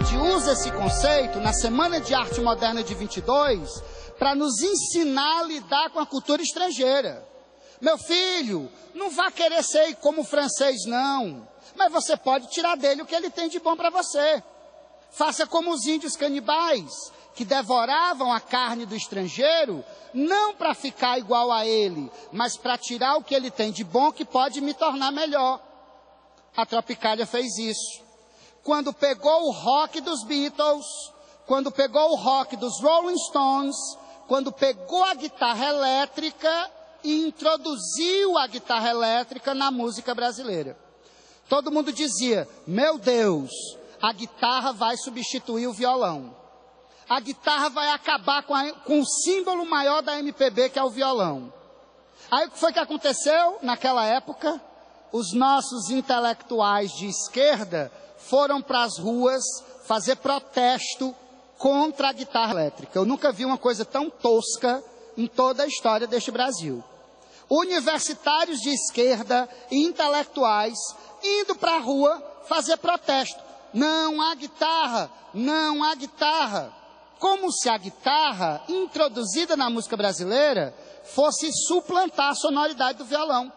universidade usa esse conceito na Semana de Arte Moderna de 22 para nos ensinar a lidar com a cultura estrangeira. Meu filho, não vá querer ser como o francês, não. Mas você pode tirar dele o que ele tem de bom para você. Faça como os índios canibais, que devoravam a carne do estrangeiro, não para ficar igual a ele, mas para tirar o que ele tem de bom que pode me tornar melhor. A Tropicália fez isso. Quando pegou o rock dos Beatles, quando pegou o rock dos Rolling Stones, quando pegou a guitarra elétrica e introduziu a guitarra elétrica na música brasileira. Todo mundo dizia, meu Deus, a guitarra vai substituir o violão. A guitarra vai acabar com o símbolo maior da MPB, que é o violão. Aí o que foi que aconteceu naquela época? Os nossos intelectuais de esquerda foram para as ruas fazer protesto contra a guitarra elétrica. Eu nunca vi uma coisa tão tosca em toda a história deste Brasil. Universitários de esquerda e intelectuais indo para a rua fazer protesto. Não há guitarra, não há guitarra. Como se a guitarra, introduzida na música brasileira, fosse suplantar a sonoridade do violão.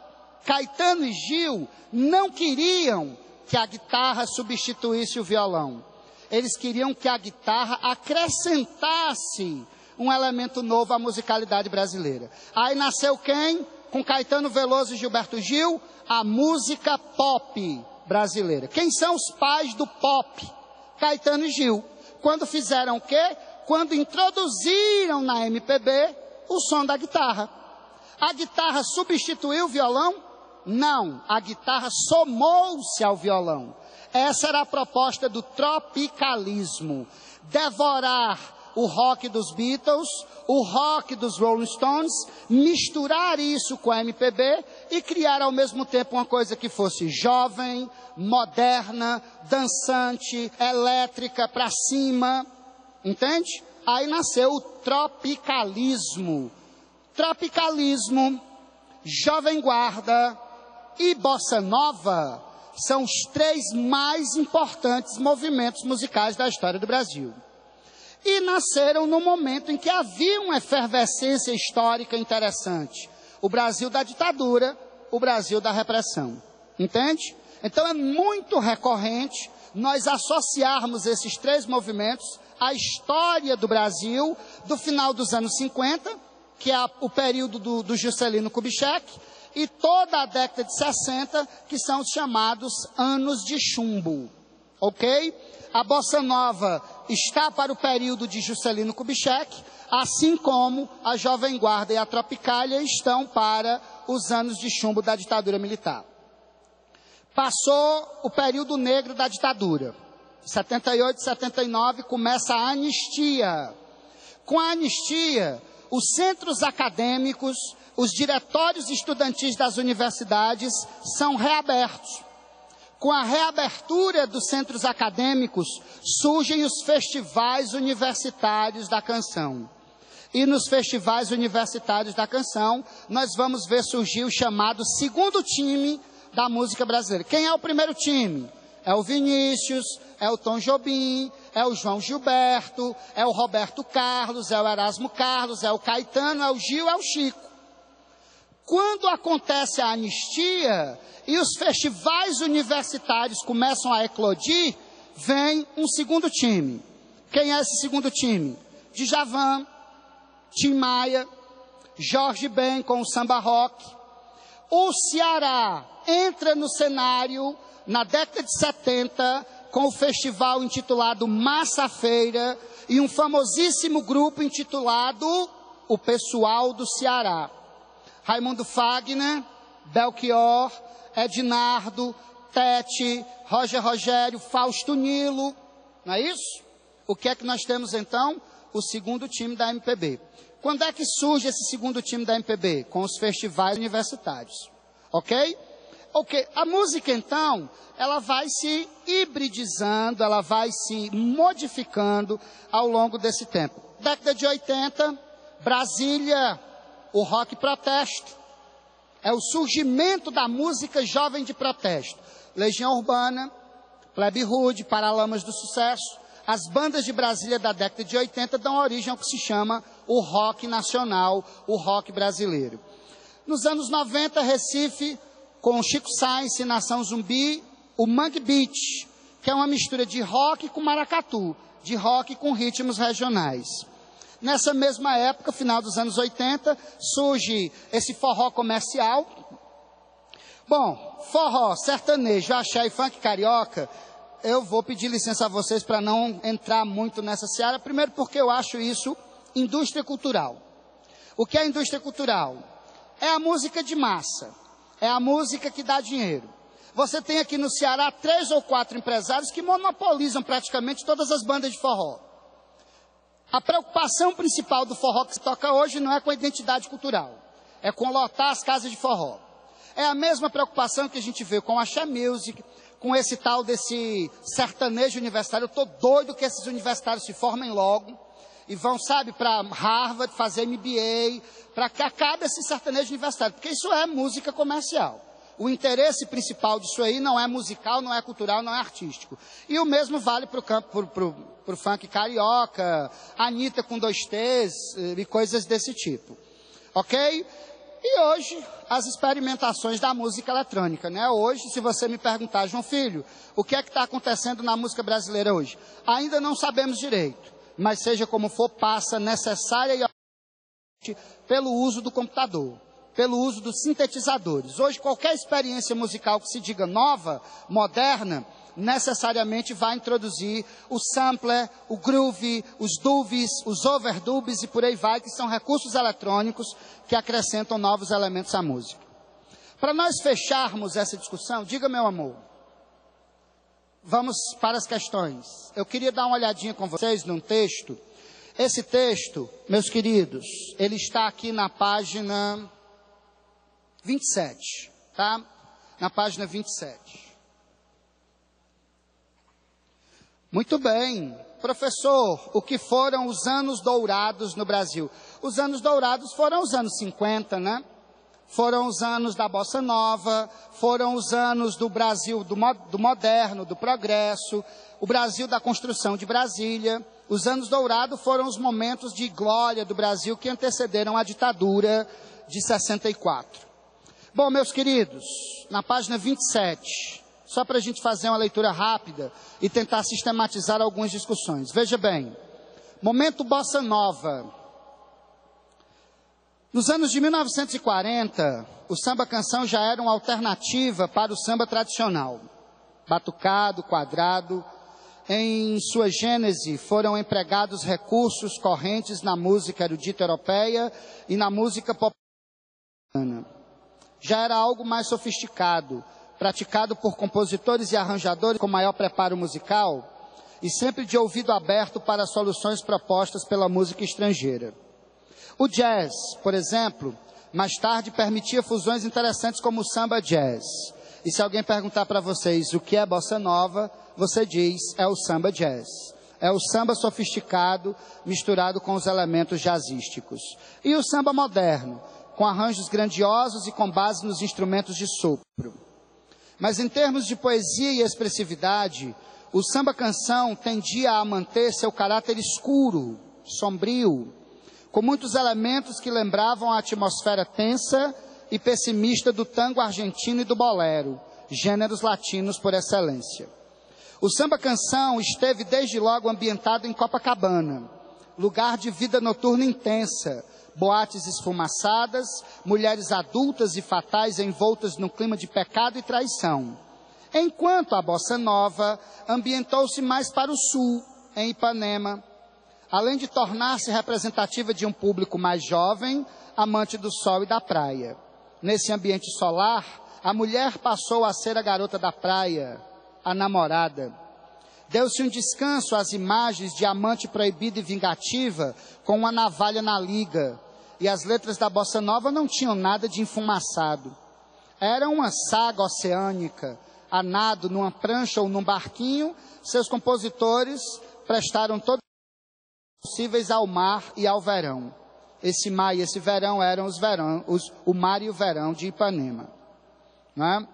Caetano e Gil não queriam que a guitarra substituísse o violão. Eles queriam que a guitarra acrescentasse um elemento novo à musicalidade brasileira. Aí nasceu quem? Com Caetano Veloso e Gilberto Gil, a música pop brasileira. Quem são os pais do pop? Caetano e Gil. Quando fizeram o quê? Quando introduziram na MPB o som da guitarra. A guitarra substituiu o violão? Não, a guitarra somou-se ao violão. Essa era a proposta do tropicalismo. Devorar o rock dos Beatles, o rock dos Rolling Stones, misturar isso com a MPB e criar ao mesmo tempo uma coisa que fosse jovem, moderna, dançante, elétrica, para cima. Entende? Aí nasceu o tropicalismo. Tropicalismo, Jovem Guarda e Bossa Nova são os três mais importantes movimentos musicais da história do Brasil. E nasceram no momento em que havia uma efervescência histórica interessante. O Brasil da ditadura, o Brasil da repressão. Entende? Então é muito recorrente nós associarmos esses três movimentos à história do Brasil do final dos anos 50, que é o período do Juscelino Kubitschek, e toda a década de 60, que são os chamados anos de chumbo. Ok? A Bossa Nova está para o período de Juscelino Kubitschek, assim como a Jovem Guarda e a Tropicália estão para os anos de chumbo da ditadura militar. Passou o período negro da ditadura. 78, 79 começa a anistia. Com a anistia, os centros acadêmicos, os diretórios estudantis das universidades são reabertos. Com a reabertura dos centros acadêmicos, surgem os festivais universitários da canção. E nos festivais universitários da canção, nós vamos ver surgir o chamado segundo time da música brasileira. Quem é o primeiro time? É o Vinícius, é o Tom Jobim, é o João Gilberto, é o Roberto Carlos, é o Erasmo Carlos, é o Caetano, é o Gil, é o Chico. Quando acontece a anistia e os festivais universitários começam a eclodir, vem um segundo time. Quem é esse segundo time? Djavan, Tim Maia, Jorge Ben com o samba rock. O Ceará entra no cenário na década de 70 com o festival intitulado Massa Feira e um famosíssimo grupo intitulado O Pessoal do Ceará. Raimundo Fagner, Belchior, Ednardo, Tete, Roger Rogério, Fausto Nilo, não é isso? O que é que nós temos então? O segundo time da MPB. Quando é que surge esse segundo time da MPB? Com os festivais universitários, ok? Ok, a música então, ela vai se hibridizando, ela vai se modificando ao longo desse tempo. Década de 80, Brasília, o rock protesto. É o surgimento da música jovem de protesto. Legião Urbana, Plebe Rude, Paralamas do Sucesso. as bandas de Brasília da década de 80 dão origem ao que se chama o rock nacional, o rock brasileiro. Nos anos 90, Recife, com Chico Science e Nação Zumbi, o Mangue Beat, que é uma mistura de rock com maracatu, de rock com ritmos regionais. Nessa mesma época, final dos anos 80, surge esse forró comercial. Bom, forró, sertanejo, axé e funk carioca, eu vou pedir licença a vocês para não entrar muito nessa seara, primeiro porque eu acho isso indústria cultural. O que é indústria cultural? É a música de massa, é a música que dá dinheiro. Você tem aqui no Ceará 3 ou 4 empresários que monopolizam praticamente todas as bandas de forró. A preocupação principal do forró que se toca hoje não é com a identidade cultural, é com lotar as casas de forró. É a mesma preocupação que a gente vê com a Axé Music, com esse tal desse sertanejo universitário. Eu estou doido que esses universitários se formem logo e vão, sabe, para Harvard fazer MBA, para que acabe esse sertanejo universitário, porque isso é música comercial. O interesse principal disso aí não é musical, não é cultural, não é artístico. E o mesmo vale para o campo, pro funk carioca, Anitta com 2 T's e coisas desse tipo. Ok? E hoje, as experimentações da música eletrônica, né? Hoje, se você me perguntar, João Filho, o que é que está acontecendo na música brasileira hoje? Ainda não sabemos direito, mas seja como for, passa necessária e pelo uso do computador, pelo uso dos sintetizadores. Hoje, qualquer experiência musical que se diga nova, moderna, necessariamente vai introduzir o sampler, o groove, os dubs, os overdubs e por aí vai, que são recursos eletrônicos que acrescentam novos elementos à música. Para nós fecharmos essa discussão, diga, meu amor, vamos para as questões. Eu queria dar uma olhadinha com vocês num texto. Esse texto, meus queridos, ele está aqui na página 27, tá? Na página 27. Muito bem, professor, o que foram os anos dourados no Brasil? Os anos dourados foram os anos 50, né? Foram os anos da Bossa Nova, foram os anos do Brasil do moderno, do progresso, o Brasil da construção de Brasília. Os anos dourados foram os momentos de glória do Brasil que antecederam a ditadura de 64. Bom, meus queridos, na página 27... só para a gente fazer uma leitura rápida e tentar sistematizar algumas discussões. Veja bem, momento Bossa Nova. Nos anos de 1940, o samba-canção já era uma alternativa para o samba tradicional. Batucado, quadrado. Em sua gênese foram empregados recursos correntes na música erudita europeia e na música popular. Já era algo mais sofisticado, praticado por compositores e arranjadores com maior preparo musical e sempre de ouvido aberto para soluções propostas pela música estrangeira. O jazz, por exemplo, mais tarde permitia fusões interessantes como o samba jazz. E se alguém perguntar para vocês o que é bossa nova, você diz, é o samba jazz. É o samba sofisticado misturado com os elementos jazzísticos. E o samba moderno, com arranjos grandiosos e com base nos instrumentos de sopro. Mas em termos de poesia e expressividade, o samba-canção tendia a manter seu caráter escuro, sombrio, com muitos elementos que lembravam a atmosfera tensa e pessimista do tango argentino e do bolero, gêneros latinos por excelência. O samba-canção esteve desde logo ambientado em Copacabana, lugar de vida noturna intensa, boates esfumaçadas, mulheres adultas e fatais envoltas no clima de pecado e traição. Enquanto a bossa nova ambientou-se mais para o sul, em Ipanema, além de tornar-se representativa de um público mais jovem, amante do sol e da praia. Nesse ambiente solar, a mulher passou a ser a garota da praia, a namorada. Deu-se um descanso às imagens de amante proibida e vingativa com uma navalha na liga. E as letras da bossa nova não tinham nada de enfumaçado. Era uma saga oceânica, a nado numa prancha ou num barquinho. Seus compositores prestaram todos os possíveis ao mar e ao verão. Esse mar e esse verão eram o mar e o verão de Ipanema. Não é?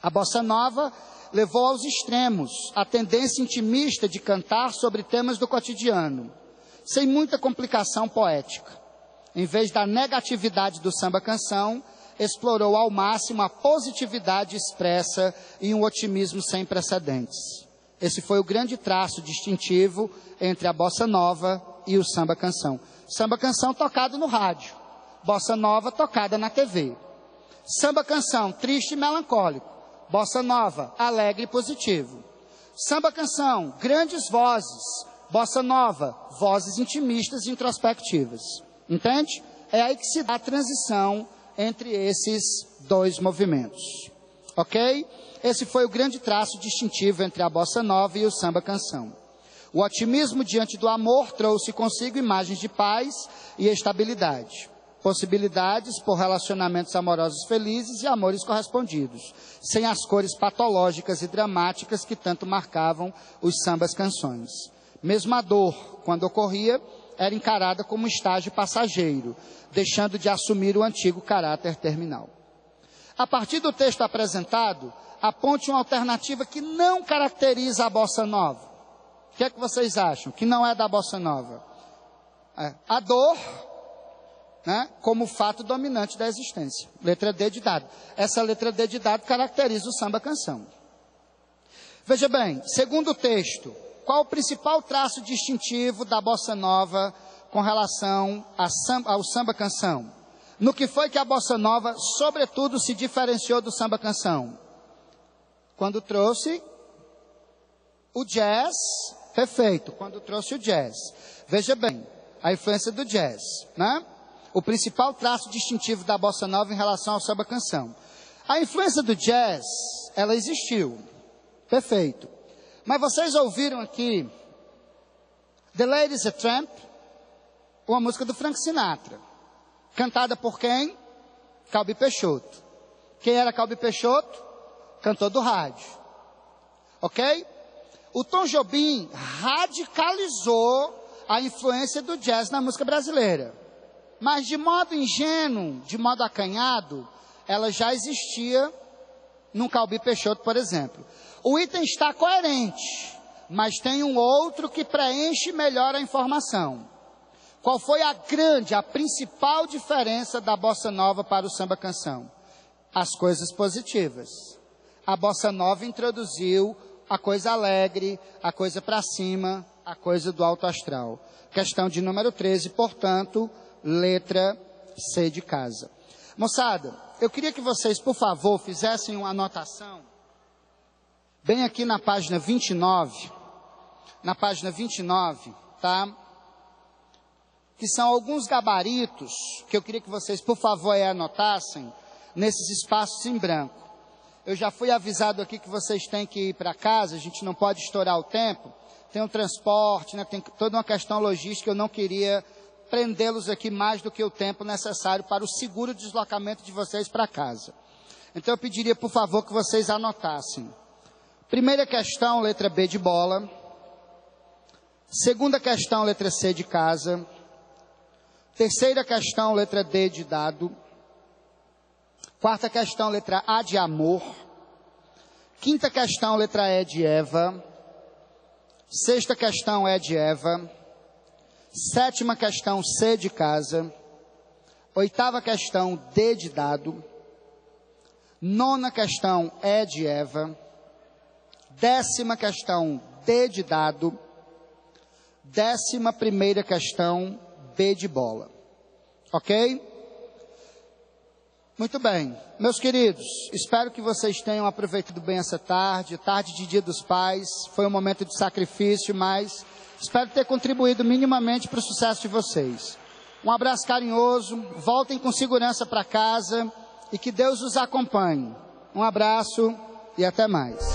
A bossa nova levou aos extremos a tendência intimista de cantar sobre temas do cotidiano, sem muita complicação poética. Em vez da negatividade do samba-canção, explorou ao máximo a positividade expressa e um otimismo sem precedentes. Esse foi o grande traço distintivo entre a bossa nova e o samba-canção. Samba-canção tocado no rádio, bossa nova tocada na TV. Samba-canção triste e melancólico, bossa nova alegre e positivo. Samba-canção, grandes vozes, bossa nova, vozes intimistas e introspectivas. Entende? É aí que se dá a transição entre esses dois movimentos. Ok? Esse foi o grande traço distintivo entre a bossa nova e o samba-canção. O otimismo diante do amor trouxe consigo imagens de paz e estabilidade. Possibilidades por relacionamentos amorosos felizes e amores correspondidos, sem as cores patológicas e dramáticas que tanto marcavam os sambas-canções. Mesmo a dor, quando ocorria, era encarada como um estágio passageiro, deixando de assumir o antigo caráter terminal. A partir do texto apresentado, aponte uma alternativa que não caracteriza a bossa nova. O que é que vocês acham? Que não é da bossa nova? A dor, né, como fato dominante da existência. Letra D de dado. Essa letra D de dado caracteriza o samba-canção. Veja bem, segundo o texto, qual o principal traço distintivo da bossa nova com relação ao samba-canção? No que foi que a bossa nova, sobretudo, se diferenciou do samba-canção? Quando trouxe o jazz, perfeito, quando trouxe o jazz. Veja bem, a influência do jazz, né? O principal traço distintivo da bossa nova em relação ao samba-canção. A influência do jazz, ela existiu, perfeito. Mas vocês ouviram aqui The Ladies a Tramp, uma música do Frank Sinatra, cantada por quem? Calbi Peixoto. Quem era Calbi Peixoto? Cantor do rádio. Ok? O Tom Jobim radicalizou a influência do jazz na música brasileira. Mas de modo ingênuo, de modo acanhado, ela já existia no Calbi Peixoto, por exemplo. O item está coerente, mas tem um outro que preenche melhor a informação. Qual foi a principal diferença da bossa nova para o samba-canção? As coisas positivas. A bossa nova introduziu a coisa alegre, a coisa para cima, a coisa do alto astral. Questão de número 13, portanto, letra C de casa. Moçada, eu queria que vocês, por favor, fizessem uma anotação, bem aqui na página 29, tá? Que são alguns gabaritos que eu queria que vocês, por favor, anotassem nesses espaços em branco. Eu já fui avisado aqui que vocês têm que ir para casa, a gente não pode estourar o tempo, tem um transporte, né, tem toda uma questão logística, eu não queria prendê-los aqui mais do que o tempo necessário para o seguro deslocamento de vocês para casa. Então eu pediria, por favor, que vocês anotassem. Primeira questão, letra B de bola. Segunda questão, letra C de casa. Terceira questão, letra D de dado. Quarta questão, letra A de amor. Quinta questão, letra E de Eva. Sexta questão, E de Eva. Sétima questão, C de casa. Oitava questão, D de dado. Nona questão, E de Eva. Décima questão, D de dado. 11ª questão, B de bola. Ok? Muito bem. Meus queridos, espero que vocês tenham aproveitado bem essa tarde de Dia dos Pais. Foi um momento de sacrifício, mas espero ter contribuído minimamente para o sucesso de vocês. Um abraço carinhoso, voltem com segurança para casa e que Deus os acompanhe. Um abraço e até mais.